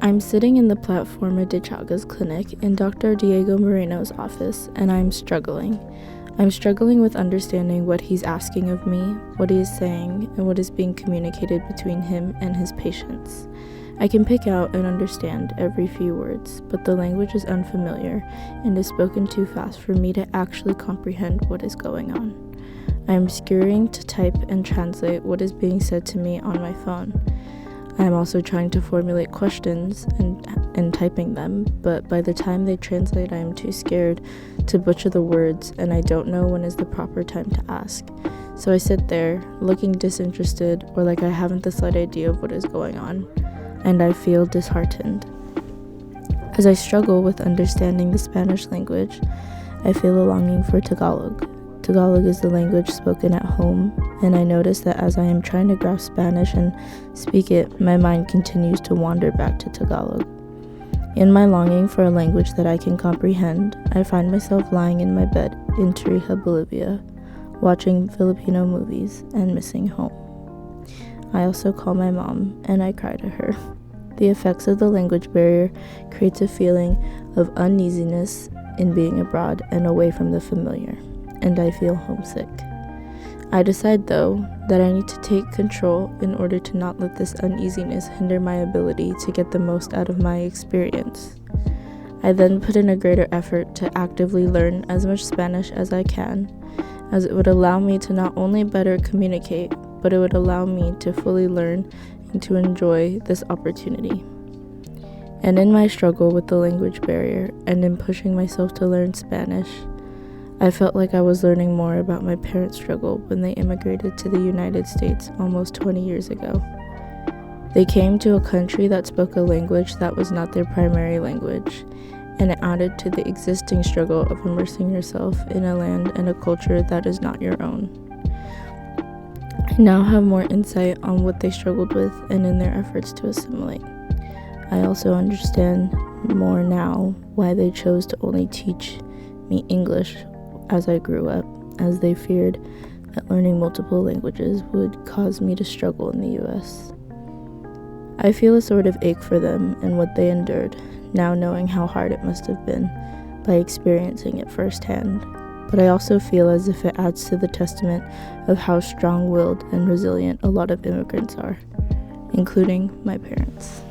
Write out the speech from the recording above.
I'm sitting in the Plataforma de Chagas clinic in Dr. Diego Moreno's office, and I'm struggling. I'm struggling with understanding what he's asking of me, what he is saying, and what is being communicated between him and his patients. I can pick out and understand every few words, but the language is unfamiliar and is spoken too fast for me to actually comprehend what is going on. I am scurrying to type and translate what is being said to me on my phone. I am also trying to formulate questions and typing them, but by the time they translate, I am too scared to butcher the words, and I don't know when is the proper time to ask. So I sit there, looking disinterested or like I haven't the slight idea of what is going on, and I feel disheartened. As I struggle with understanding the Spanish language, I feel a longing for Tagalog. Tagalog is the language spoken at home, and I notice that as I am trying to grasp Spanish and speak it, my mind continues to wander back to Tagalog. In my longing for a language that I can comprehend, I find myself lying in my bed in Tarija, Bolivia, watching Filipino movies and missing home. I also call my mom, and I cry to her. The effects of the language barrier creates a feeling of uneasiness in being abroad and away from the familiar, and I feel homesick. I decide, though, that I need to take control in order to not let this uneasiness hinder my ability to get the most out of my experience. I then put in a greater effort to actively learn as much Spanish as I can, as it would allow me to not only better communicate, but it would allow me to fully learn and to enjoy this opportunity. And in my struggle with the language barrier and in pushing myself to learn Spanish, I felt like I was learning more about my parents' struggle when they immigrated to the United States almost 20 years ago. They came to a country that spoke a language that was not their primary language, and it added to the existing struggle of immersing yourself in a land and a culture that is not your own. I now have more insight on what they struggled with and in their efforts to assimilate. I also understand more now why they chose to only teach me English as I grew up, as they feared that learning multiple languages would cause me to struggle in the US. I feel a sort of ache for them and what they endured, now knowing how hard it must have been by experiencing it firsthand. But I also feel as if it adds to the testament of how strong-willed and resilient a lot of immigrants are, including my parents.